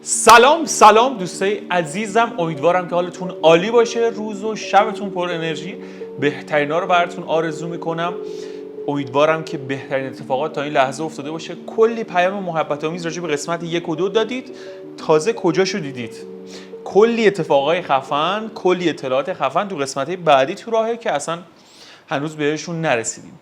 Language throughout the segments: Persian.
سلام دوستای عزیزم، امیدوارم که حالتون عالی باشه، روز و شبتون پر انرژی. بهترینا رو براتون آرزو میکنم. امیدوارم که بهترین اتفاقات تا این لحظه افتاده باشه. کلی پیام محبت آمیز راجع به قسمت 1 و 2 دادید. تازه کجاشو دیدید؟ کلی اتفاقای خفن، کلی اطلاعات خفن تو قسمت‌های بعدی تو راهه که اصلا هنوز بهشون نرسیدیم.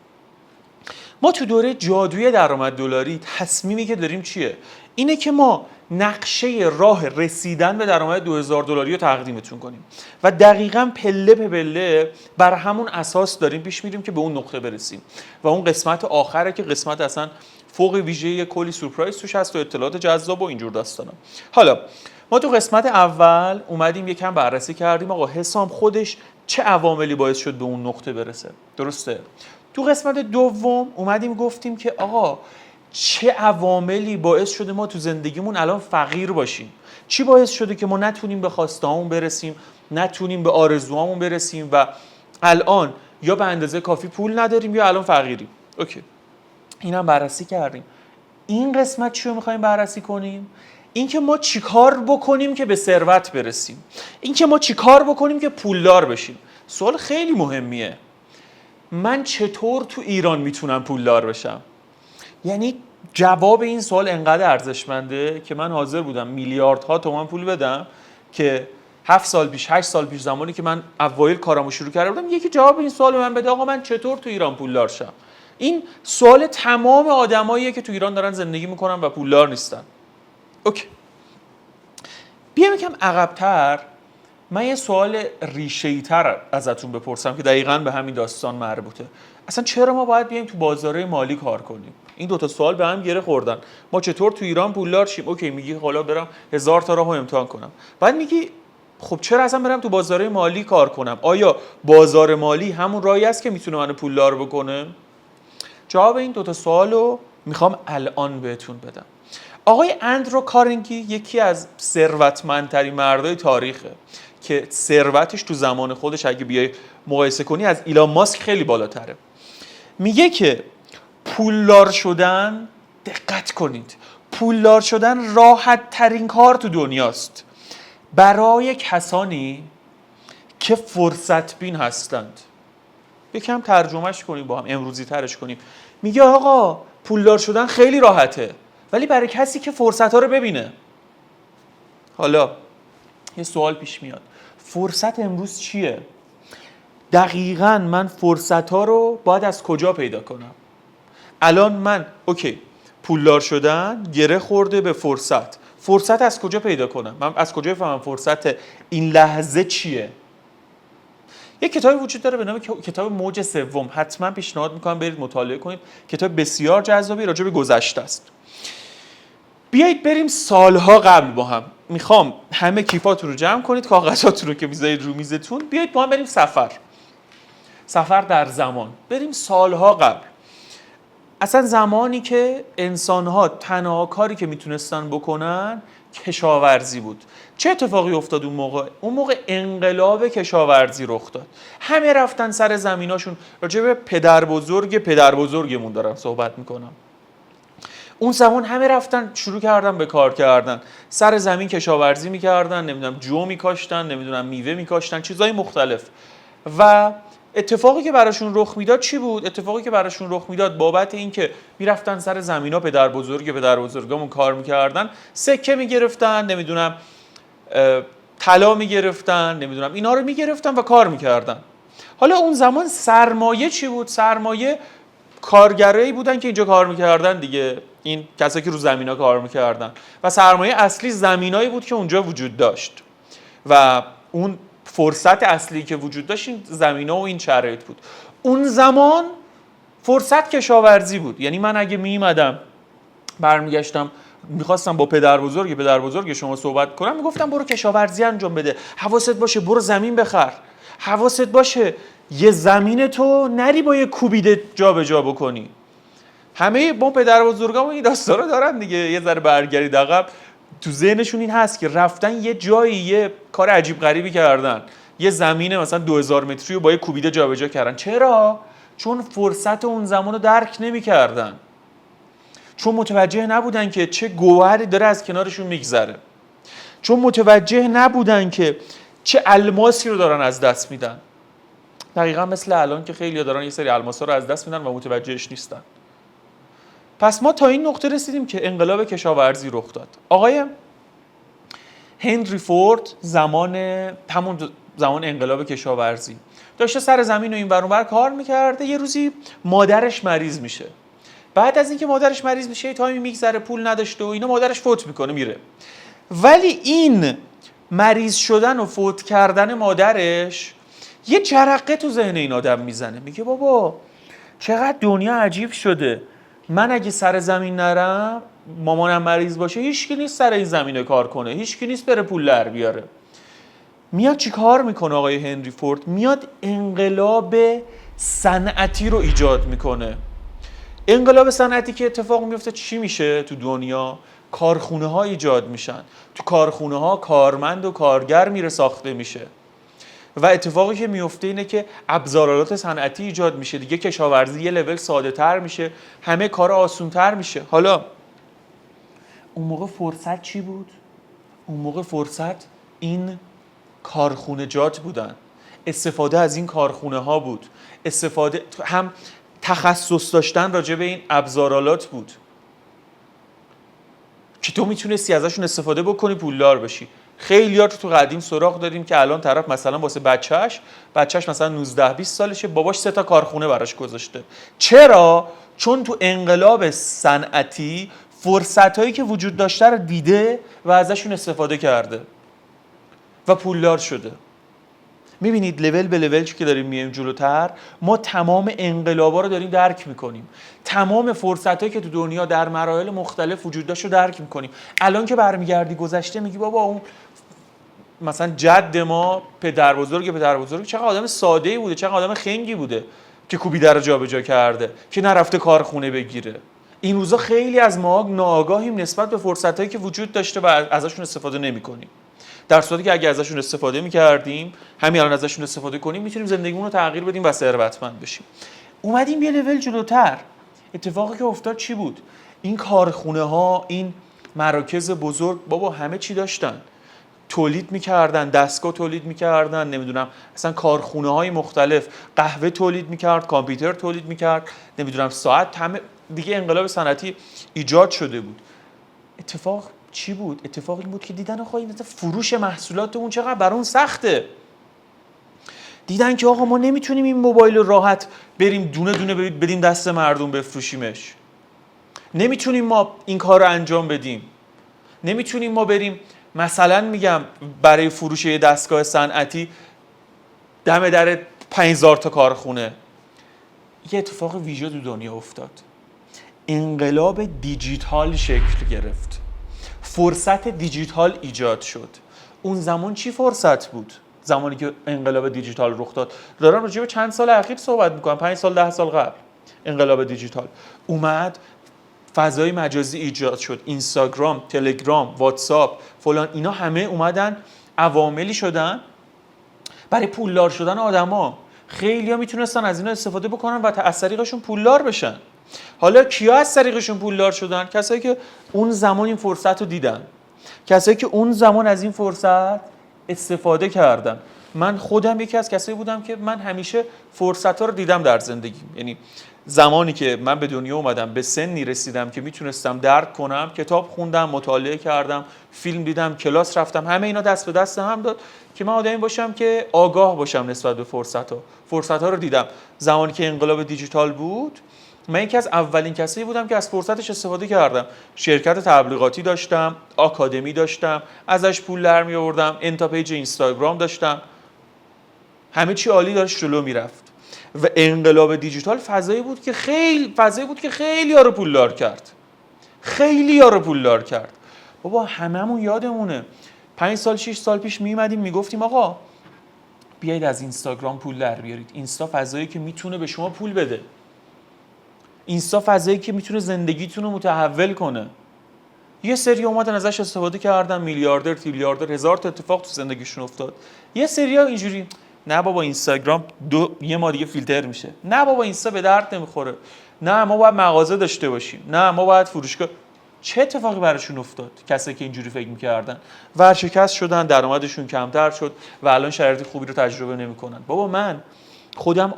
ما تو دوره جادوی درآمد دلاری تصمیمی که داریم چیه؟ اینه که ما نقشه راه رسیدن به درآمد $2000 رو تقدیمتون کنیم و دقیقاً پله به پله بر همون اساس داریم پیش میریم که به اون نقطه برسیم و اون قسمت آخره که قسمت اصلا فوق ویژه، کلی سورپرایز توش هست و اطلاعات جذاب و اینجور داستانا. حالا ما تو قسمت اول اومدیم یکم بررسی کردیم آقا حسام خودش چه عواملی باعث شد به اون نقطه برسه، درسته؟ تو قسمت دوم اومدیم گفتیم که آقا چه عواملی باعث شده ما تو زندگیمون الان فقیر باشیم، چی باعث شده که ما نتونیم به خواستهامون برسیم، نتونیم به آرزوهامون برسیم و الان یا به اندازه کافی پول نداریم یا الان فقیریم. اوکی، اینم بررسی کردیم. این قسمت چی رو میخوایم بررسی کنیم؟ اینکه ما چیکار بکنیم که به ثروت برسیم، اینکه ما چیکار بکنیم که پولدار بشیم. سوال خیلی مهمیه. من چطور تو ایران میتونم پولدار بشم؟ یعنی جواب این سوال انقدر ارزشمنده که من حاضر بودم میلیاردها تومان پول بدم که 7 سال پیش 8 سال پیش زمانی که من اوایل کارمو شروع کرده بودم یکی جواب این سوال به من بده آقا من چطور تو ایران پولدار شم. این سوال تمام آدماییه که تو ایران دارن زندگی میکنن و پولدار نیستن. اوکی، بیام یکم عقب‌تر. من یه سوال ریشه‌ای تر ازتون بپرسم که دقیقاً به همین داستان مربوطه. اصلا چرا ما باید بیایم تو بازارهای مالی کار کنیم؟ این دوتا سوال به هم گره خوردن. ما چطور تو ایران پولدار شیم؟ اوکی، میگی حالا برم 1000 تا راهو امتحان کنم. بعد میگی خب چرا اصلا برم تو بازارهای مالی کار کنم؟ آیا بازار مالی همون راهی است که میتونه منو پولدار بکنه؟ جواب این دوتا سوالو میخوام الان بهتون بدم. آقای اندرو کارنگی یکی از ثروتمندترین مردای تاریخه که ثروتش تو زمان خودش اگه بیای مقایسه کنی از ایلان ماسک خیلی بالاتره. میگه که پولدار شدن، دقت کنید، پولدار شدن راحت ترین کار تو دنیاست برای کسانی که فرصت بین هستند. یکم ترجمهش کنیم با هم، امروزی ترش کنیم. میگه آقا پولدار شدن خیلی راحته ولی برای کسی که فرصت ها رو ببینه. حالا یه سوال پیش میاد، فرصت امروز چیه؟ دقیقاً من فرصت ها رو باید از کجا پیدا کنم؟ الان من اوکی پولدار شدن گره خورده به فرصت از کجا پیدا کنم؟ من از کجا بفهمم فرصت این لحظه چیه؟ یک کتابی وجود داره به نام کتاب موج سوم، حتما پیشنهاد میکنم برید مطالعه کنید. کتاب بسیار جذابی راجع به گذشته است. بیایید بریم سالها قبل با هم. میخوام همه کیفاتون رو جمع کنید، کاغذاتون رو که میذارید رو میزتون، بیایید با هم بریم سفر در زمان، بریم سالها قبل. اصلا زمانی که انسان‌ها تنها کاری که میتونستن بکنن کشاورزی بود. چه اتفاقی افتاد اون موقع؟ اون موقع انقلاب کشاورزی رخ داد. همه رفتن سر زمیناشون. راجع به پدر بزرگمون دارم صحبت میکنم. اون زمان همه رفتن شروع کردن به کار کردن، سر زمین کشاورزی میکردن، نمیدونم جو میکاشتن، نمیدونم میوه میکاشتن، چیزای مختلف. و اتفاقی که براشون رخ میداد چی بود؟ اتفاقی که براشون رخ میداد بابت این که میرفتن سر زمینا پدر بزرگامون کار میکردن، سکه میگرفتن، نمیدونم طلا میگرفتن، نمیدونم اینا رو میگرفتن و کار میکردن. حالا اون زمان سرمایه چی بود؟ سرمایه کارگرایی بودن که اینجا کار میکردن دیگه، این کسایی که رو زمینا کار میکردن، و سرمایه اصلی زمینایی بود که اونجا وجود داشت و اون فرصت اصلی که وجود داشت این زمینا و این شرایط بود. اون زمان فرصت کشاورزی بود. یعنی من اگه میمدم برمیگشتم میخواستم با پدر بزرگ شما صحبت کنم، میگفتم برو کشاورزی انجام بده، حواست باشه برو زمین بخر، حواست باشه یه زمین تو نری با یه کوبیده جا به جا بکنی. همه ما پدر بزرگامون این داستانا دارن دیگه، یه ذره برگردید عقب تو ذهنشون این هست که رفتن یه جایی یه کار عجیب غریبی کردن، یه زمین مثلا 2000 متری رو با یه کوبیده جابجا کردن. چرا؟ چون فرصت اون زمانو درک نمی‌کردن، چون متوجه نبودن که چه گوهری داره از کنارشون میگذره. چون متوجه نبودن که چه الماسی رو دارن از دست میدن. دقیقا مثل الان که خیلی دارن یه سری الماسا رو از دست میدن و متوجهش نیستن. پس ما تا این نقطه رسیدیم که انقلاب کشاورزی رخ داد. آقای هنری فورد همون زمان انقلاب کشاورزی داشته سر زمین و این ور اون ور کار میکرده. یه روزی مادرش مریض میشه. بعد از اینکه مادرش مریض میشه تایمی میگذره، پول نداشته و اینا، مادرش فوت میکنه میره. ولی این مریض شدن و فوت کردن مادرش یه جرقه تو ذهن این آدم میزنه. میگه بابا چقدر دنیا عجیب شده، من اگه سر زمین نرم، مامانم مریض باشه، هیچکی نیست سر این زمینه کار کنه، هیچکی نیست بره پول در بیاره. میاد چی کار میکنه آقای هنری فورد؟ میاد انقلاب صنعتی رو ایجاد میکنه. انقلاب صنعتی که اتفاق میفته چی میشه تو دنیا؟ کارخونه ها ایجاد میشن. تو کارخونه ها کارمند و کارگر میره ساخته میشه و اتفاقی که میفته اینه که ابزارالات صنعتی ایجاد میشه. دیگه کشاورزی یه لول ساده تر میشه، همه کار آسون تر میشه. حالا اون موقع فرصت چی بود؟ اون موقع فرصت این کارخونجات بودن، استفاده از این کارخونه ها بود، استفاده هم تخصص داشتن راجع به این ابزارالات بود که تو میتونستی ازشون استفاده بکنی پولدار بشی. خیلی ها تو قدیم سراغ داریم که الان طرف مثلا واسه بچهش مثلا 19-20 سالشه، باباش 3 تا کارخونه براش گذاشته. چرا؟ چون تو انقلاب صنعتی فرصتایی که وجود داشته رو دیده و ازشون استفاده کرده و پولدار شده. میبینید لول به لول که داریم میایم جلوتر، ما تمام انقلابا رو داریم درک میکنیم، تمام فرصتایی که تو دنیا در مراحل مختلف وجود داشت رو درک میکنیم. الان که برمیگردی گذشته میگی بابا اون مثلا جد ما، پدر بزرگ چقدر آدم ساده‌ای بوده، چقدر آدم خنگی بوده که کوبیده رو جابجا کرده، که نرفته کارخونه بگیره. این روزا خیلی از ما ناآگاهیم نسبت به فرصتایی که وجود داشته و ازشون استفاده نمی‌کنیم. در صورتی که اگه ازشون استفاده می‌کردیم، همین الان ازشون استفاده کنیم، میتونیم زندگیمون رو تغییر بدیم و ثروتمند بشیم. اومدیم یه لول جلوتر. اتفاقی که افتاد چی بود؟ این کارخونه‌ها، این مراکز بزرگ، بابا همه چی داشتن. تولید می‌کردن، دستگاه تولید می‌کردن، نمیدونم اصلا کارخونه‌های مختلف، قهوه تولید می‌کرد، کامپیوتر تولید می‌کرد، نمیدونم ساعت، همه دیگه انقلاب صنعتی ایجاد شده بود. اتفاق چی بود؟ اتفاق این بود که دیدن آقا این فروش محصولاتمون چقدر برون سخته. دیدن که آقا ما نمیتونیم این موبایل رو راحت بریم دونه دونه بدیم دست مردم بفروشیمش. نمیتونیم ما این کار رو انجام بدیم. نمیتونیم ما بریم مثلا میگم برای فروش یه دستگاه صنعتی دم در 5000 تا کارخونه. یه اتفاق ویژه تو دنیا افتاد. انقلاب دیجیتال شکل گرفت. فرصت دیجیتال ایجاد شد. اون زمان چی فرصت بود؟ زمانی که انقلاب دیجیتال رخ داد. دارم راجع به چند سال اخیر صحبت میکنم، 5 سال 10 سال قبل. انقلاب دیجیتال اومد، فضای مجازی ایجاد شد، اینستاگرام، تلگرام، واتساپ، فلان، اینا همه اومدن عواملی شدن برای پولدار شدن آدما. خیلی‌ها میتونستن از اینا استفاده بکنن و از طریقشون پولدار بشن. حالا کیا از طریقشون پولدار شدن؟ کسایی که اون زمان این فرصت رو دیدن، کسایی که اون زمان از این فرصت استفاده کردن. من خودم یکی از کسایی بودم که من همیشه فرصت‌ها رو دیدم در زندگیم. یعنی زمانی که من به دنیا اومدم، به سنی رسیدم که میتونستم درک کنم، کتاب خوندم، مطالعه کردم، فیلم دیدم، کلاس رفتم، همه اینا دست به دست هم داد که من آدمی باشم که آگاه باشم نسبت به فرصت‌ها رو دیدم. زمانی که انقلاب دیجیتال بود، من یکی از اولین کسایی بودم که از فرصتش استفاده کردم. شرکت تبلیغاتی داشتم، آکادمی داشتم، ازش پول در می آوردم، انتا پیج اینستاگرام داشتم، همه چی عالی داشت جلو میرفت. و انقلاب دیجیتال فضایی بود که خیلی ها رو پولدار کرد. بابا هممون یادمونه 5 سال 6 سال پیش میمدیم میگفتیم آقا بیایید از اینستاگرام پول در بیارید. اینستا فضایی که میتونه به شما پول بده. اینستا فضایی که میتونه زندگیتون رو متحول کنه. یه سری اومدن ازش استفاده کردن، میلیاردر، تریلیاردر، هزار تا اتفاق تو زندگیشون افتاد. یه سری‌ها اینجوری نه بابا اینستاگرام یه ماه دیگه فیلتر میشه. نه بابا اینستا به درد نمیخوره. نه ما باید مغازه داشته باشیم. نه ما باید فروشگاه. چه اتفاقی براشون افتاد؟ کسایی که اینجوری فکر می‌کردن ورشکست شدن، درآمدشون کمتر شد و الان شرایط خوبی رو تجربه نمی‌کنن. بابا من خودم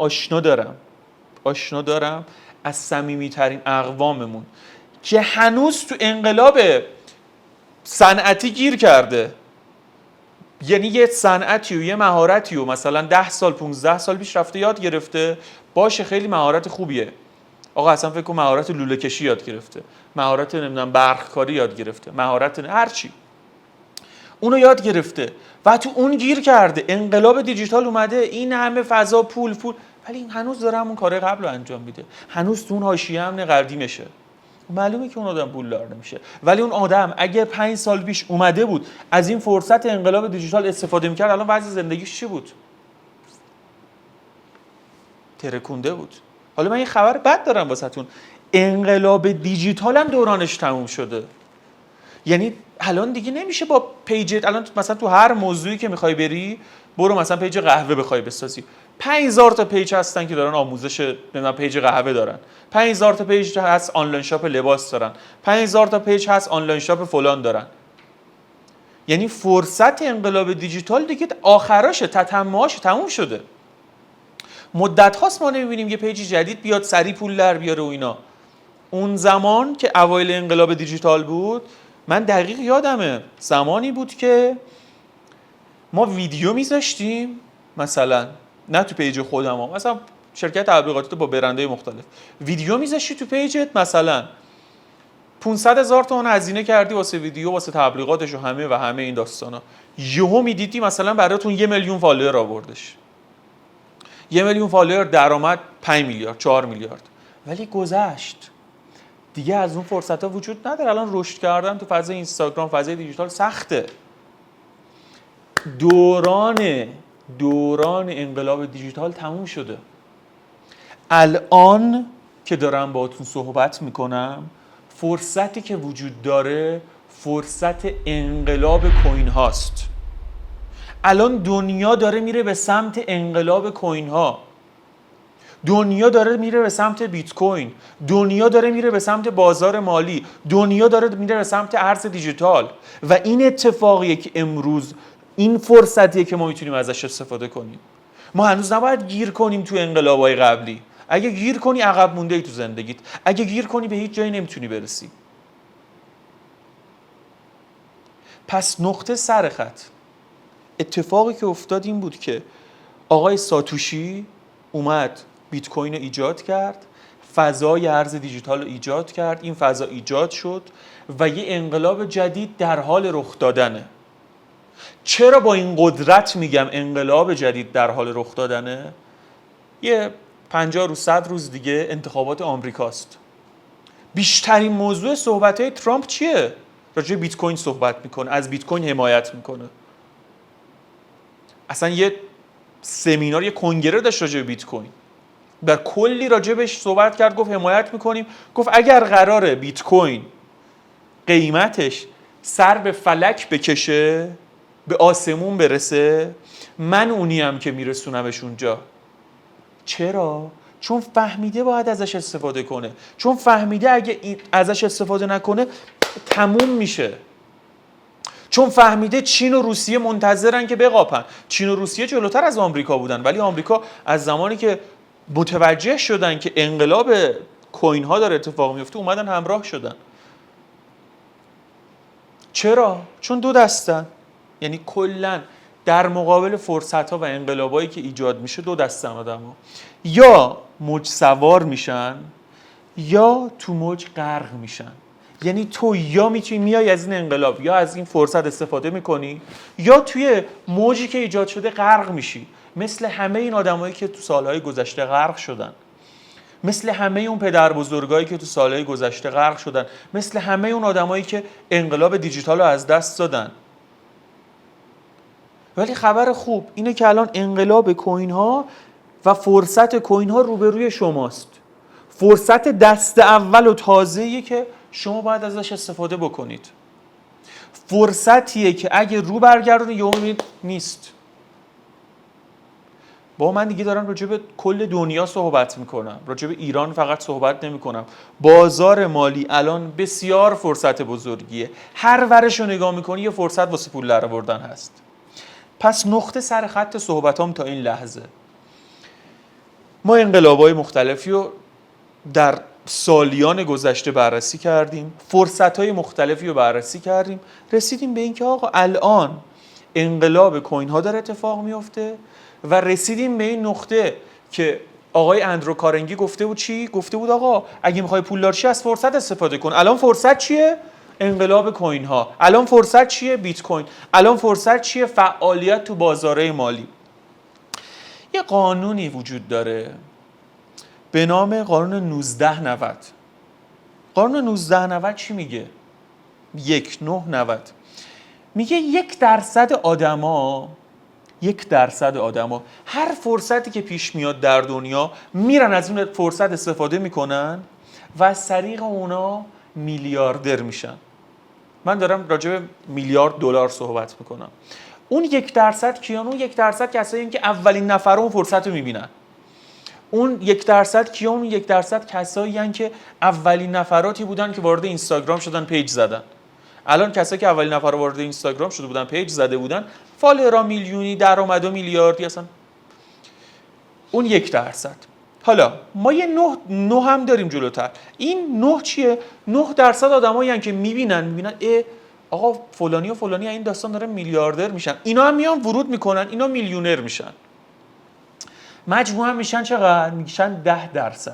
آشنا دارم از صمیمیترین اقواممون که هنوز تو انقلاب صنعتی گیر کرده. یعنی یه صنعتی و یه مهارتی و مثلا 10 سال 15 سال پیش رفته یاد گرفته، باشه خیلی مهارت خوبیه. آقا اصلا فکر کنم مهارت لوله کشی یاد گرفته، مهارت نمیدونم برق کاری یاد گرفته، مهارت هر چی. اونو یاد گرفته و تو اون گیر کرده. انقلاب دیجیتال اومده، این همه فضا پول، ولی این هنوز داره همون کار قبل رو انجام میده. هنوز تو اون حاشیه امن قدیمشه. معلومه که اون آدم پولدار نمیشه، ولی اون آدم اگه 5 سال پیش اومده بود از این فرصت انقلاب دیجیتال استفاده میکرد، الان وضع زندگیش چی بود؟ ترکونده بود. حالا من یه خبر بد دارم واسهتون، انقلاب دیجیتال هم دورانش تموم شده. یعنی الان دیگه نمیشه با پیج، الان مثلا تو هر موضوعی که میخوای بری، برو مثلا پیج قهوه بخوای بسازی، 5000 تا پیج هستن که دارن آموزش نمیدونم پیج قهوه دارن، 5000 تا پیج هست آنلاین شاپ لباس دارن، 5000 تا پیج هست آنلاین شاپ فلان دارن. یعنی فرصت انقلاب دیجیتال دیگه آخراشه، تتمه‌اش تموم شده. مدت هاست ما نمیبینیم یه پیج جدید بیاد سری پول در بیاره و اینا. اون زمان که اوایل انقلاب دیجیتال بود، من دقیق یادمه زمانی بود که ما ویدیو میذاشتیم، مثلا نه تو پیج خودم ها، مثلا شرکت تبلیغاتی تو با برندهای مختلف ویدیو میذاشتی تو پیجت، مثلا 500,000 تومان هزینه کردی واسه ویدیو، واسه تبلیغاتش و همه این داستانا، یهو میدیدی مثلا براتون 1 میلیون فالوور آوردش، 1 میلیون فالوور، درآمد 5 میلیارد 4 میلیارد. ولی گذشت دیگه، از اون فرصت ها وجود نداره. الان رشد کردن تو فضای اینستاگرام، فضای دیجیتال سخته. دوران انقلاب دیجیتال تموم شده. الان که دارم باهاتون صحبت میکنم، فرصتی که وجود داره فرصت انقلاب کوین هاست. الان دنیا داره میره به سمت انقلاب کوین ها، دنیا داره میره به سمت بیت کوین، دنیا داره میره به سمت بازار مالی، دنیا داره میره به سمت ارز دیجیتال. و این اتفاقیه که امروز این فرصتیه که ما میتونیم ازش استفاده کنیم. ما هنوز نباید گیر کنیم تو انقلابای قبلی. اگه گیر کنی عقب مونده ای تو زندگیت، اگه گیر کنی به هیچ جایی نمیتونی برسی. پس نقطه سر خط اتفاقی که افتاد این بود که آقای ساتوشی اومد بیت کوین رو ایجاد کرد، فضای ارز دیجیتال رو ایجاد کرد، این فضا ایجاد شد و یه انقلاب جدید در حال رخ دادنه. چرا با این قدرت میگم انقلاب جدید در حال رخ دادنه؟ یه 50 روز 100 روز دیگه انتخابات آمریکاست. بیشترین موضوع صحبت‌های ترامپ چیه؟ راجع به بیت کوین صحبت میکنه، از بیت کوین حمایت میکنه. اصلا یه سمینار، یه کنگره داشت راجع به بیت کوین، در کلی راجع بهش صحبت کرد، گفت حمایت میکنیم. گفت اگر قراره بیت کوین قیمتش سر به فلک بکشه، به آسمون برسه، من اونیم که میرسونمش اونجا. چرا؟ چون فهمیده باید ازش استفاده کنه، چون فهمیده اگه ازش استفاده نکنه تموم میشه، چون فهمیده چین و روسیه منتظرن که بقاپن. چین و روسیه جلوتر از آمریکا بودن، ولی آمریکا از زمانی که متوجه شدن که انقلاب کوین ها داره اتفاق میفته اومدن همراه شدن. چرا؟ چون دو دستن. یعنی کلا در مقابل فرصت ها و انقلابایی که ایجاد میشه دو دستن آدم‌ها، یا موج سوار میشن یا تو موج غرق میشن. یعنی تو یا میتونی میای از این انقلاب یا از این فرصت استفاده میکنی، یا توی موجی که ایجاد شده غرق میشی، مثل همه این آدمایی که تو سالهای گذشته غرق شدن، مثل همه اون پدر بزرگایی که تو سالهای گذشته غرق شدن، مثل همه اون آدمایی که انقلاب دیجیتال رو از دست دادن. ولی خبر خوب اینه که الان انقلاب کوین ها و فرصت کوین ها روبروی شماست. فرصت دست اول و تازه‌ایه که شما باید ازش استفاده بکنید. فرصتیه که اگه رو برگردونی یهو میبینید نیست. با من دیگه دارم راجع به کل دنیا صحبت میکنم، راجع به ایران فقط صحبت نمیکنم. بازار مالی الان بسیار فرصت بزرگیه، هر ورش رو نگاه میکنی یه فرصت واسه پول در آوردن هست. پس نقطه سر خط صحبتام تا این لحظه، ما انقلاب‌های مختلفی رو در سالیان گذشته بررسی کردیم، فرصت‌های مختلفی رو بررسی کردیم، رسیدیم به اینکه آقا الان انقلاب کوین ها داره اتفاق میفته و رسیدیم به این نقطه که آقای اندرو کارنگی گفته بود چی؟ گفته بود آقا اگه میخوای پولدار شی از فرصت استفاده کن. الان فرصت چیه؟ انقلاب کوین ها. الان فرصت چیه؟ بیت کوین. الان فرصت چیه؟ فعالیت تو بازارهای مالی. یه قانونی وجود داره به نام قانون 1990. قانون 1990 چی میگه؟ 1990 میگه 1% آدما هر فرصتی که پیش میاد در دنیا میرن از اون فرصت استفاده میکنن و از طریق اونا میلیاردر میشن. من دارم راجع به میلیارد دلار صحبت میکنم. اون 1% کیان؟ اون 1% کسایی این که اولین نفر اون فرصت رو میبینن. اون 1% کیان؟ اون 1% کسایی هستن که اولین نفراتی بودن که وارد اینستاگرام شدن، پیج زدن. الان کسایی که اولین نفر وارد اینستاگرام شده بودن، پیج زده بودن، فالوورا میلیونی، درآمد میلیاردی هستن. اون 1%. حالا ما یه 9 هم داریم جلوتر. این 9 چیه؟ 9% آدمایی هستن که میبینن آقا فلانی و فلانی این داستان داره میلیاردر میشن، اینا هم میان ورود میکنن، اینا میلیونر میشن. مجموعا میشن چقدر؟ میشن 10%.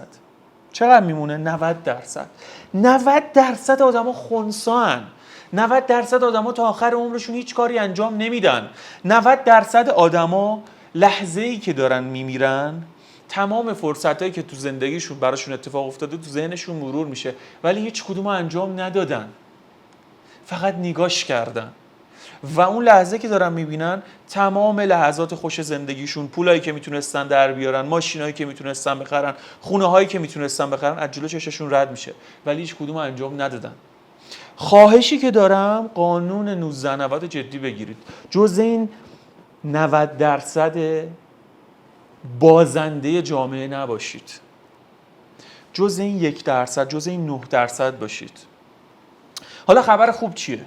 چقدر میمونه؟ 90%. 90% آدما خنثان. 90% آدما تا آخر عمرشون هیچ کاری انجام نمیدن. 90% آدما لحظه‌ای که دارن میمیرن تمام فرصتایی که تو زندگیشون براشون اتفاق افتاده تو ذهنشون مرور میشه، ولی هیچ کدوم انجام ندادن، فقط نگاش کردن. و اون لحظه که دارن میبینن تمام لحظات خوش زندگیشون، پولایی که میتونستن در بیارن، ماشینایی که میتونستن بخرن، خونه‌هایی که میتونستن بخرن، از جلو چششون رد میشه، ولی هیچ کدوم انجام ندادن. خواهشی که دارم قانون 1990 جدی بگیرید. جز این 90% بازنده جامعه نباشید. جز این 1%، جز این 9% باشید. حالا خبر خوب چیه؟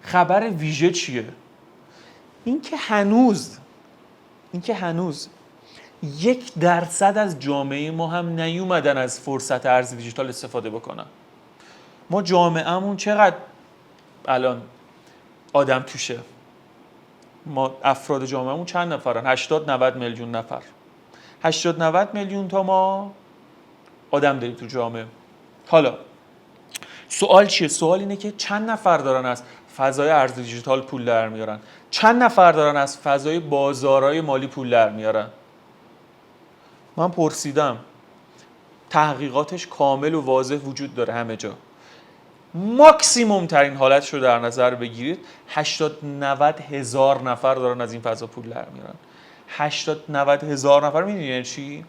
خبر ویژه چیه؟ اینکه هنوز 1% از جامعه ما هم نیومدن از فرصت ارز دیجیتال استفاده بکنن. ما جامعهمون چقدر الان آدم توشه؟ ما افراد جامعهمون چند نفرن؟ 80-90 میلیون نفر. 80-90 میلیون تا ما آدم داریم تو جامعه. حالا سوال چیه؟ سوال اینه که چند نفر دارن از فضای ارز دیجیتال پول در میارن؟ چند نفر دارن از فضای بازارهای مالی پول در میارن؟ من پرسیدم، تحقیقاتش کامل و واضح وجود داره همه جا. ماکسیموم ترین حالتش رو در نظر بگیرید 80-90 هزار نفر دارن از این فضا پول در میارن. 80-90 هزار نفر. میدونی یعنی چی؟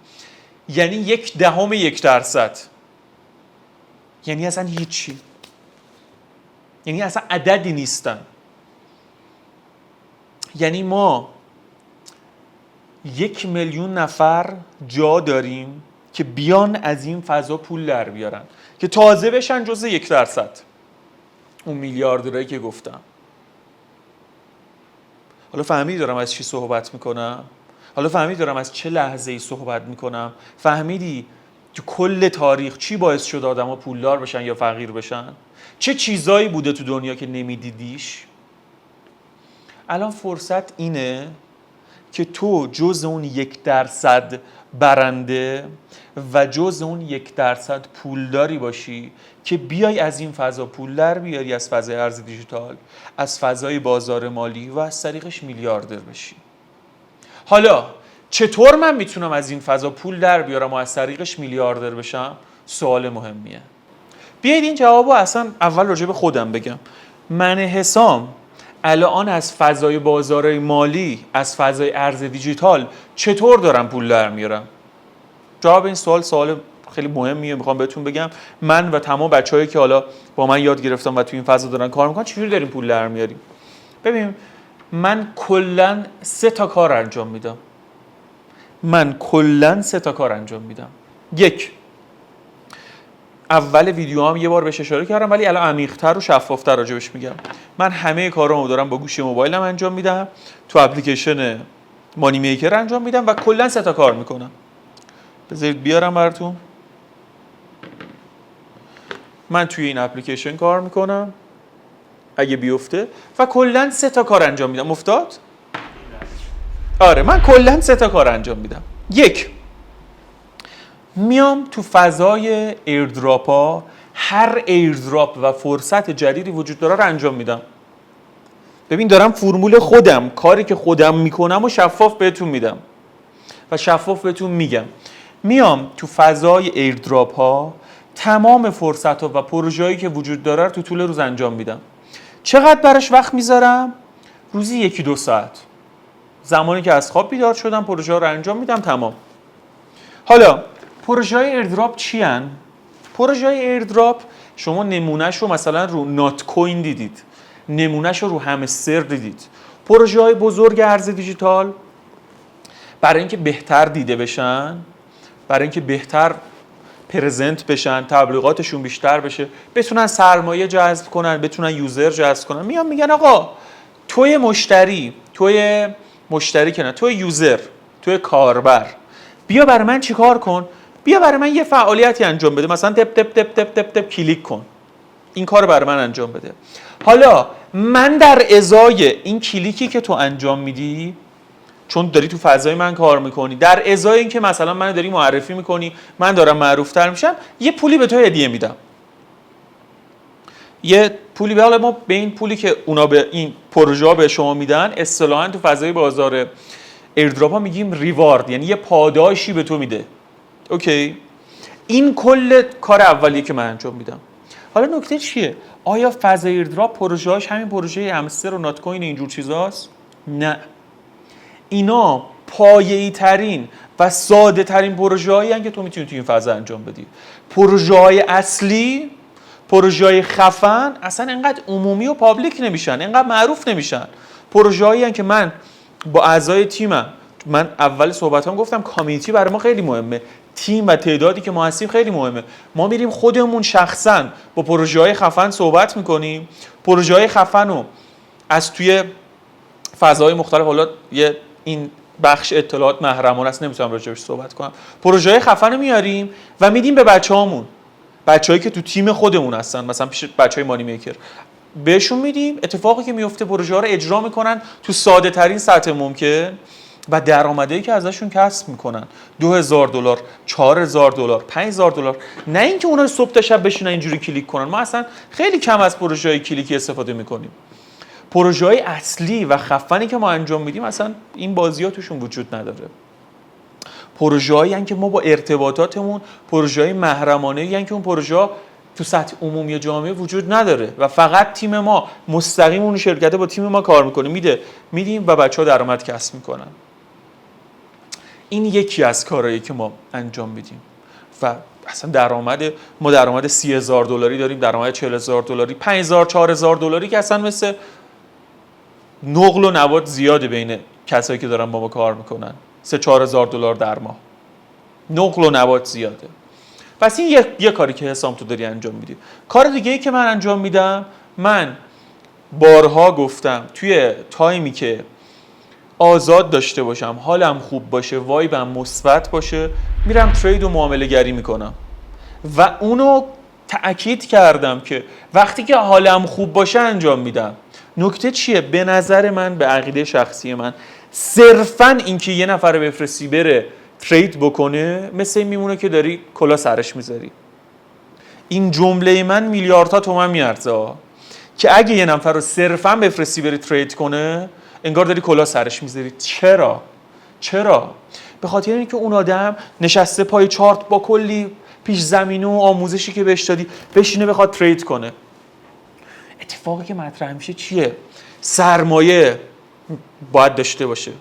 یعنی 0.1%. یعنی اصلا هیچی، یعنی اصلا عددی نیستن. یعنی ما 1 میلیون نفر جا داریم که بیان از این فضا پول در بیارن که تازه بشن جزء 1%. اون میلیاردرایی که گفتم. حالا فهمیدی دارم از چی صحبت میکنم؟ حالا فهمیدی دارم از چه لحظه‌ای صحبت میکنم؟ فهمیدی تو کل تاریخ چی باعث شد آدما پولدار بشن یا فقیر بشن؟ چه چیزایی بوده تو دنیا که نمیدیدیش؟ الان فرصت اینه که تو جز اون 1% برنده و جز اون 1% پولداری باشی که بیای از این فضا پول در بیاری، از فضای ارز دیجیتال، از فضای بازار مالی و از طریقش میلیاردر بشی. حالا چطور من میتونم از این فضا پول در بیارم و از طریقش میلیاردر بشم؟ سوال مهمیه. بیایید این جوابو اصلا اول راجع به خودم بگم. من حسام الان از فضای بازارهای مالی، از فضای ارز دیجیتال چطور دارم پول در میارم؟ جواب این سوال خیلی مهمیه. میخوام بهتون بگم من و تمام بچه‌هایی که حالا با من یاد گرفتن و تو این فضا دارن کار میکنن چجوری داریم پول در میاریم. ببین من کلا 3 تا کار انجام میدم. من کلاً 3 تا کار انجام میدم. یک، اول ویدیو هم یه بار بهش اشاره کردم ولی الان عمیق‌تر و شفاف‌تر راجبش میگم. من همه کارامو دارم با گوشی موبایلم انجام میدم، تو اپلیکیشن مانی میکر انجام میدم و کلاً 3 تا کار میکنم. بذارید بیارم براتون. من توی این اپلیکیشن کار میکنم اگه بیفته و کلاً 3 تا کار انجام میدم. افتاد؟ آره، من کلاً 3 تا کار انجام میدم. یک، میام تو فضای ایردراپ ها، هر ایردراپ و فرصت جدیدی وجود داره رو انجام میدم. ببین دارم فرمول خودم، کاری که خودم میکنم و شفاف بهتون میدم و شفاف بهتون میگم. میام تو فضای ایردراپ ها تمام فرصت ها و پروژه‌ای که وجود داره رو تو طول روز انجام میدم. چقدر براش وقت میذارم؟ روزی 1-2 ساعت. زمانی که از خواب بیدار شدم پروژه ها رو انجام میدم. تمام. حالا پروژه های ایردراپ چی هن؟ پروژه های ایردراپ شما نمونهش رو مثلا رو نات کوین دیدید، نمونهش رو همستر دیدید. پروژه های بزرگ ارز دیجیتال برای اینکه بهتر دیده بشن، برای اینکه بهتر پرزنت بشن، تبلیغاتشون بیشتر بشه، بتونن سرمایه جذب کنن، بتونن یوزر جذب کنن، میان میگن آقا توی مشتری که نه، توی یوزر، توی کاربر، بیا برای من چیکار کن؟ بیا برای من یه فعالیتی انجام بده، مثلا تپ تپ تپ تپ تپ تپ کلیک کن، این کار برای من انجام بده. حالا من در ازای این کلیکی که تو انجام میدی، چون داری تو فضای من کار میکنی، در ازای این که مثلا منو داری معرفی میکنی، من دارم معروفتر میشم، یه پولی به تو هدیه میدم. یه پولی به حال ما به این پولی که اونا به این پروژه ها به شما میدن اصطلاحاً تو فضای بازار ایردراپ ها میگیم ریوارد، یعنی یه پاداشی به تو میده. اوکی، این کل کار اولیه که من انجام میدم. حالا نکته چیه؟ آیا فضای ایردراپ پروژه‌اش همین پروژه همستر و نات کوین اینجور چیزاست؟ نه، اینا پایه‌ای ترین و ساده ترین پروژه‌هایی هستند که تو میتونی تو این فضا انجام بدی. پروژه‌های اصلی، پروژه‌های خفن اصلا انقدر عمومی و پابلیک نمیشن، انقدر معروف نمیشن. پروژه‌هایی هستند که من با اعضای تیمم، من اول صحبتام گفتم کامیونیتی برای ما خیلی مهمه، تیم و تعدادی که ما هستیم خیلی مهمه. ما میریم خودمون شخصا با پروژه‌های خفن صحبت میکنیم، پروژه‌های خفن رو از توی فضاهای مختلف، حالا یه این بخش اطلاعات محرمانه است نمیتونم راجعش صحبت کنم، پروژه‌های خفن رو میاریم و میدیم به بچه‌هامون، بچه‌هایی که تو تیم خودمون هستن، مثلا پیش بچه‌های مانی میکر بهشون میدیم. اتفاقی که میفته پروژه‌ها رو اجرا میکنن تو ساده ترین سطح ممکن و درآمدی که ازشون کسب میکنن $2000 $4000 $5000. نه اینکه اونا صبح تا شب بشینن اینجوری کلیک کنن. ما اصلا خیلی کم از پروژه‌های کلیکی استفاده میکنیم. پروژه‌های اصلی و خفنی که ما انجام میدیم اصلا این بازی‌ها توشون وجود نداره. پروژه‌هایی هستند که ما با ارتباطاتمون، پروژه‌های محرمانه‌ای هستند که اون پروژه‌ها تو سطح عمومی جامعه وجود نداره و فقط تیم ما مستقیم اون شرکت با تیم ما کار میکنه، میدیم و بچه‌ها درآمد کسب میکنن. این یکی از کارهایی که ما انجام میدیم و اصلا ما درآمد $30000 داریم، درآمد $40000، $5000 $4000 که اصلا مثل نقل و نبات زیاده بین کسایی که دارن با ما کار میکنن. $3000-4000 در ماه نقل و نبات زیاده. پس این یه کاری که حسام تو داری انجام میدی. کار دیگه ای که من انجام میدم، من بارها گفتم توی تایمی که آزاد داشته باشم، حالم خوب باشه، وایبم مثبت باشه، میرم ترید و معامله گری میکنم و اونو تأکید کردم که وقتی که حالم خوب باشه انجام میدم. نکته چیه؟ به نظر من، به عقیده شخصی من، صرفاً اینکه یه نفر بفرستی بره ترید بکنه مثل این میمونه که داری کلا سرش میذاری. این جمله من میلیاردها تومن میارزه که اگه یه نفر رو صرفاً بفرستی بره ترید کنه انگار داری کلا سرش میذاری. چرا؟ به خاطر اینکه اون آدم نشسته پای چارت با کلی پیش زمینه و آموزشی که بهش دادی بشینه بخواد ترید کنه. اتفاقی که مطرح میشه چیه؟ سرمایه باید داشته باشه،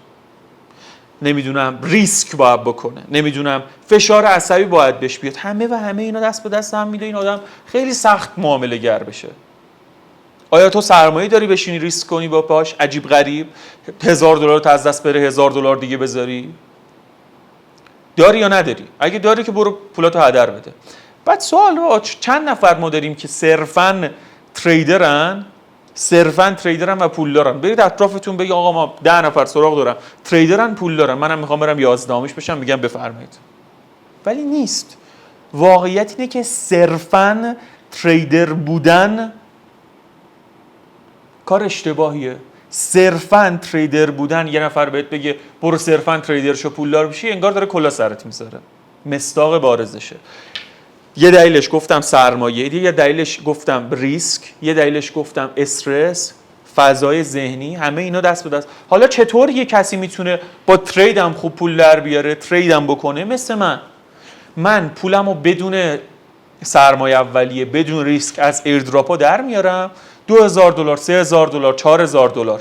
نمیدونم ریسک باید بکنه، نمیدونم فشار عصبی باید بهش بیاد، همه اینا دست به دست هم میده این آدم خیلی سخت معامله گر بشه. آیا تو سرمایه داری بشینی ریسک کنی با پاش عجیب غریب $1000 تا از دست بره $1000 دیگه بذاری؟ داری یا نداری؟ اگه داری که برو پولاتو هدر بده. بعد سوال رو چند نفر ما داریم که صرفاً تریدرن و پول دارن؟ برید اطرافتون بگید آقا ما 10 نفر سراغ دارم تریدرن، پول دارن، منم میخوام برم 11 بشم، میگم بفرمایید. ولی نیست. واقعیت اینه که صرفاً تریدر بودن کار اشتباهیه. صرفاً تریدر بودن، یه نفر بهت بگه برو صرفاً تریدر شو پولدار بشی، انگار داره کلا سرت میذاره. مصداق بارزشه. یه دلیلش گفتم سرمایه، یه دلیلش گفتم ریسک، یه دلیلش گفتم استرس، فضای ذهنی، همه اینا دست به دست. حالا چطور یه کسی میتونه با تریدم خوب پول در بیاره، تریدم بکنه؟ مثل من پولمو بدون سرمایه اولیه، بدون ریسک از ایردراپا در میارم، $2000 $3000 $4000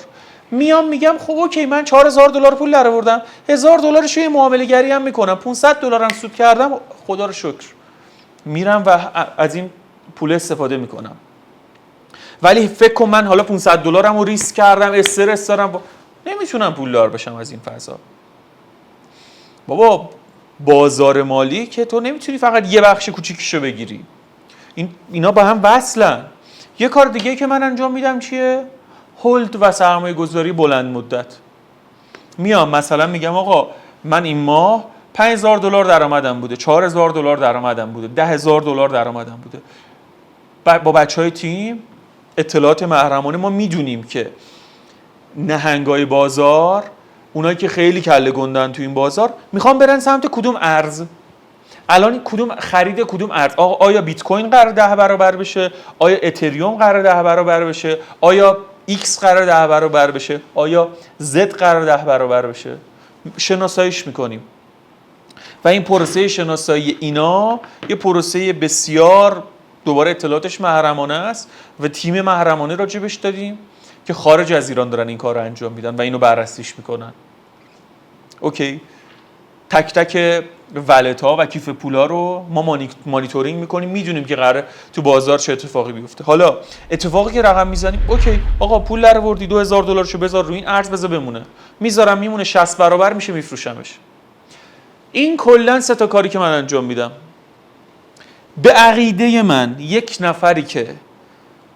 میام میگم خب اوکی من $4000 پول در آوردم، $1000 یه معامله گری هم میکنم، $500 هم سود کردم، خدا رو شکر، میرم و از این پول استفاده میکنم. ولی فکر کن من حالا $500 رو ریسک کردم، استرس دارم، نمیتونم پولدار بشم از این فضا. بابا بازار مالی که تو نمیتونی فقط یه بخش کوچیکشو بگیری، اینا با هم وصلن. یه کار دیگه که من انجام میدم چیه؟ هولد و سرمایه گذاری بلند مدت. میام مثلا میگم آقا من این ماه $5000 درآمدم بوده، $4000 درآمدم بوده، $10000 درآمدم بوده. با بچهای تیم اطلاعات محرمانه ما میدونیم که نهنگای بازار، اونایی که خیلی کله گندن تو این بازار، میخوان برن سمت کدوم ارز. الان کدوم خرید کدوم ارز؟ آیا بیت کوین قرار 10 برابر بشه؟ آیا اتریوم قرار 10 برابر بشه؟ آیا ایکس قرار 10 برابر بشه؟ آیا زد قرار 10 برابر بشه؟ شناساییش میکنیم. و این پروسه شناسایی اینا یه پروسه بسیار دوباره اطلاعاتش محرمانه است و تیم محرمانه راجبش دادیم که خارج از ایران دارن این کار رو انجام میدن و اینو بررسیش میکنن. اوکی، تک تک ولت ها و کیف پولا رو ما مانیتورینگ میکنیم، میدونیم که قراره تو بازار چه اتفاقی بیفته. حالا اتفاقی که رقم میزنیم، اوکی آقا پول در آوردی، $2000 شو بذار روی این ارز، بذار بمونه، میذارم میمونه 60 برابر میشه، میفروشمش. این کلا 3 تا کاری که من انجام میدم. به عقیده من یک نفری که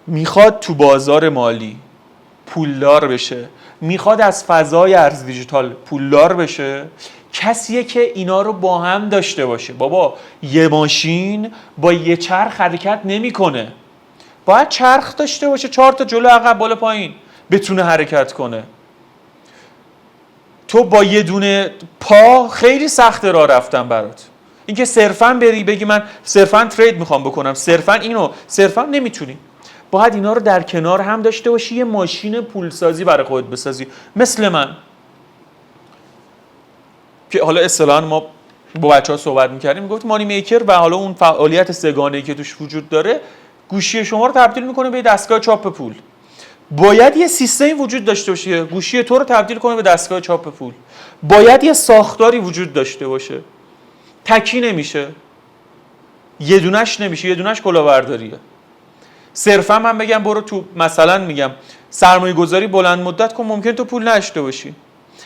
میخواد تو بازار مالی پولدار بشه، میخواد از فضای ارز دیجیتال پولدار بشه، کسیه که اینا رو با هم داشته باشه. بابا یه ماشین با یه چرخ حرکت نمیکنه، باید چرخ داشته باشه، 4 تا جلو عقب بالا پایین بتونه حرکت کنه. تو با یه دونه پا خیلی سخته راه رفتن برات. اینکه صرفاً بری بگی من صرفاً ترید میخوام بکنم، صرفاً اینو، صرفاً نمیتونی. باید اینا رو در کنار هم داشته باشی، یه ماشین پولسازی برای خودت بسازی. مثل من که حالا اصطلاحاً ما با بچه‌ها صحبت می‌کردیم، میگفت مانی میکر و حالا اون فعالیت سه‌گانه‌ای که توش وجود داره، گوشی شما رو تبدیل می‌کنه به دستگاه چاپ پول. باید یه سیستمی وجود داشته باشه گوشی تو رو تبدیل کنه به دستگاه چاپ پول. باید یه ساختاری وجود داشته باشه. تکی نمیشه، یه دونش نمیشه، یه دونش کلاهبرداریه. صرفا من بگم برو تو، مثلا میگم سرمایه گذاری بلند مدت کن، ممکن تو پول نداشته باشی.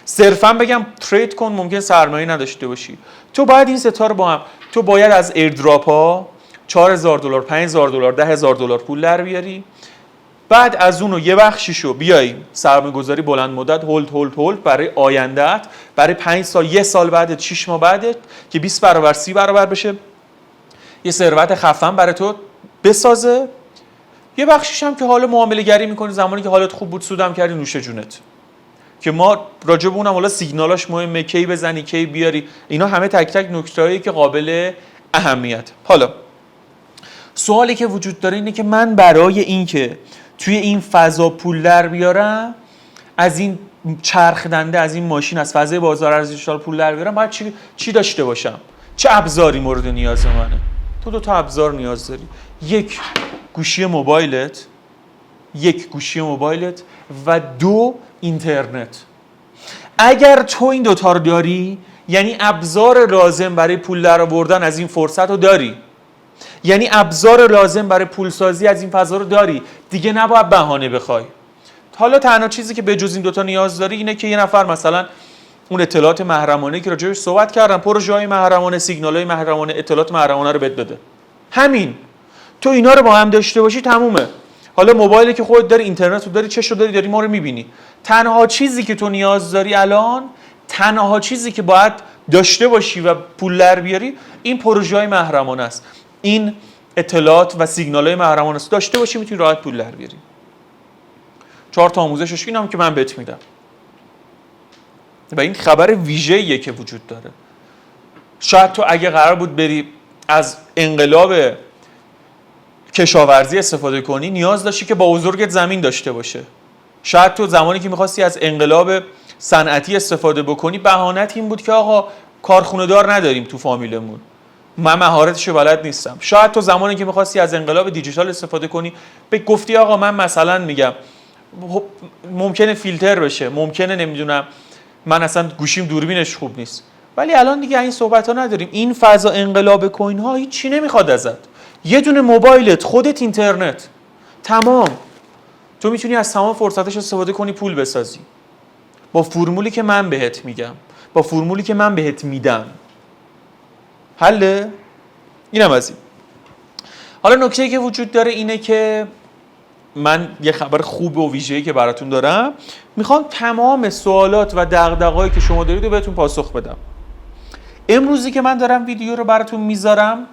صرفا بگم ترید کن، ممکن سرمایه نداشته باشی. تو باید این ستا رو با هم، تو باید از ایردراپ ها $4000 $5000 $10000 پول در بیاری، بعد از اونو یه بخشیشو بیای سرمایه گذاری بلند مدت، هولد برای آیندهت، برای 5 سال، 1 سال بعد، 6 ماه بعد که 20 برابر 30 برابر بشه، یه ثروت خفن برای تو بسازه. یه بخشیش هم که حالا معامله گری میکنی، زمانی که حالت خوب بود سودم کردی، نوش جونت. که ما راجع به اونم حالا سیگنالاش مهمه، کی بزنی کی بیاری، اینا همه تک تک نکتهایی که قابل اهمیت. حالا سوالی که وجود داره اینه که من برای این که توی این فضا پول در بیارم، از این چرخ دنده، از این ماشین، از فضای بازار ارز دیجیتال پول در بیارم، باید چی داشته باشم؟ چه ابزاری مورد نیاز منه؟ تو 2 تا ابزار نیاز داری. یک گوشی موبایلت و 2 اینترنت. اگر تو این 2 تا رو داری، یعنی ابزار لازم برای پول در آوردن از این فرصت رو داری، یعنی ابزار لازم برای پولسازی از این فضا رو داری، دیگه نباید بهانه بخوای. حالا تنها چیزی که به جز این 2 تا نیاز داری اینه که یه نفر مثلا اون اطلاعات محرمانه که راجعش صحبت کردم، پروژه‌های محرمانه، سیگنال‌های محرمانه، اطلاعات محرمانه رو بهت بده. همین. تو اینا رو با هم داشته باشی تمومه. حالا موبایلی که خودت داری، اینترنت رو داری، چش رو داری ما رو می‌بینی. تنها چیزی که تو نیاز داری الان، تنها چیزی که باید داشته باشی و پول در بیاری، این پروژه‌های محرمانه است. این اطلاعات و سیگنال‌های محرمانه است. داشته باشی میتونی راحت پول در بیاری. 4 تا آموزشش اینم که من بهت میدم. و این خبر ویژه‌ایه که وجود داره. شاید تو اگه قرار بود بری از انقلاب کشاورزی استفاده کنی، نیاز داشتی که با بزرگت زمین داشته باشه. شاید تو زمانی که می‌خواستی از انقلاب صنعتی استفاده بکنی، بهانت این بود که آقا کارخونه دار نداریم تو فامیلمون، من مهارتشو بلد نیستم. شاید تو زمانی که می‌خواستی از انقلاب دیجیتال استفاده کنی، به گفتی آقا من مثلا میگم ممکنه فیلتر بشه، ممکنه نمیدونم من اصلا گوشیم دوربینش خوب نیست. ولی الان دیگه این صحبت‌ها نداریم. این فضا انقلاب کوین ها هیچ چی نمیخواد ازت. یه دونه موبایلت، خودت، اینترنت، تمام. تو میتونی از تمام فرصتش استفاده کنی پول بسازی. با فرمولی که من بهت میگم، با فرمولی که من بهت میدم. حله؟ اینم از این. حالا نکته‌ای که وجود داره اینه که من یه خبر خوب و ویژه‌ای که براتون دارم، میخوام تمام سوالات و دغدغه‌هایی که شما دارید رو بهتون پاسخ بدم. امروزی که من دارم ویدیو رو براتون میذارم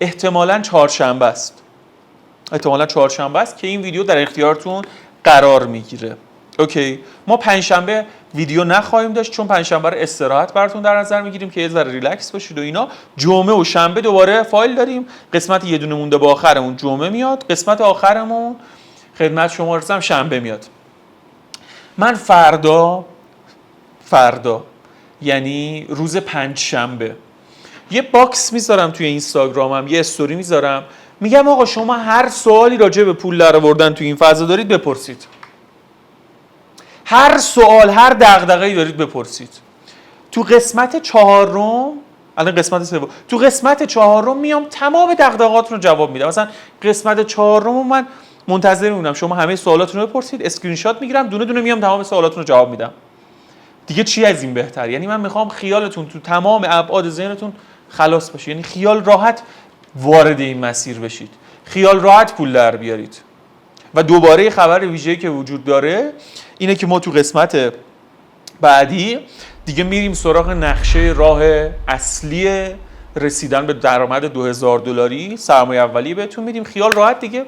احتمالاً چهارشنبه است. احتمالاً چهارشنبه است که این ویدیو در اختیارتون قرار میگیره. اوکی، ما پنجشنبه ویدیو نخواهیم داشت چون پنجشنبه رو استراحت براتون در نظر میگیریم که یه ذره ریلکس باشید و اینا. جمعه و شنبه دوباره فایل داریم. قسمت یه دونه مونده با آخرمون جمعه میاد، قسمت آخرمون خدمت شما رسیدم شنبه میاد. من فردا یعنی روز پنجشنبه یه باکس میذارم توی اینستاگرامم، یه استوری میذارم، میگم آقا شما هر سوالی راجع به پول درآوردن توی این فضا دارید بپرسید. هر سوال، هر دغدغه‌ای دارید بپرسید. تو قسمت چهارم، الان قسمت سوم، تو قسمت چهارم میام تمام دغدغه‌هاتون رو جواب میدم. مثلا قسمت چهارم من منتظر میمونم شما همه سوالاتون رو بپرسید، اسکرین شات میگیرم، دونه دونه میام تمام سوالاتون رو جواب میدم. دیگه چی از این بهتر؟ یعنی من میخوام خیالتون تو تمام ابعاد ذهنتون خلاص بشه. یعنی خیال راحت وارد این مسیر بشید. خیال راحت پول در بیارید. و دوباره خبر ویژه‌ای که وجود داره اینه که ما تو قسمت بعدی دیگه میریم سراغ نقشه راه اصلی رسیدن به درآمد $2000 سرمایه اولیه بهتون میدیم. خیال راحت دیگه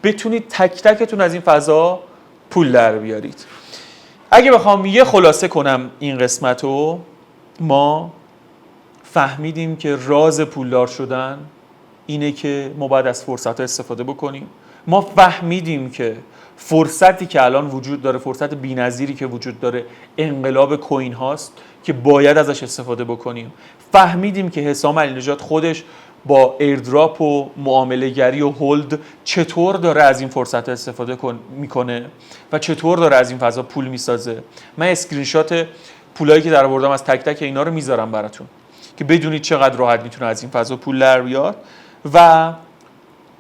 بتونید تک تکتون از این فضا پول در بیارید. اگه بخوام یه خلاصه کنم این قسمتو، ما فهمیدیم که راز پولدار شدن اینه که ما باید از فرصت‌ها استفاده بکنیم. ما فهمیدیم که فرصتی که الان وجود داره، فرصت بی‌نظیری که وجود داره، انقلاب کوین هاست که باید ازش استفاده بکنیم. فهمیدیم که حسام علی‌نژاد خودش با ایردراپ و معامله گری و هولد چطور داره از این فرصت استفاده میکنه و چطور داره از این فضا پول میسازه. من اسکرین شات پولایی که در آوردم از تک تک اینا رو میذارم براتون که بدونید چقدر راحت میتونه از این فضا پول در بیاد. و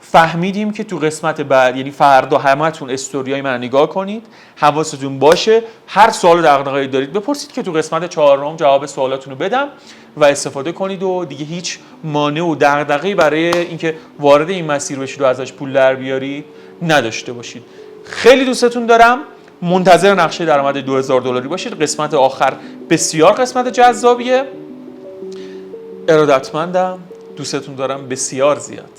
فهمیدیم که تو قسمت بعد، یعنی فردا، همتون استوریای من نگاه کنید، حواستون باشه هر سوال و دغدغه‌ای دارید بپرسید که تو قسمت چهارم جواب سوالاتون رو بدم و استفاده کنید و دیگه هیچ مانع و دغدغه‌ای برای اینکه وارد این مسیر بشید و ازش پول در بیارید نداشته باشید. خیلی دوستتون دارم. منتظر نقشه درآمد $2000 باشید. قسمت آخر بسیار قسمت جذابیه. ارادتمندم. دوستتون دارم بسیار زیاد.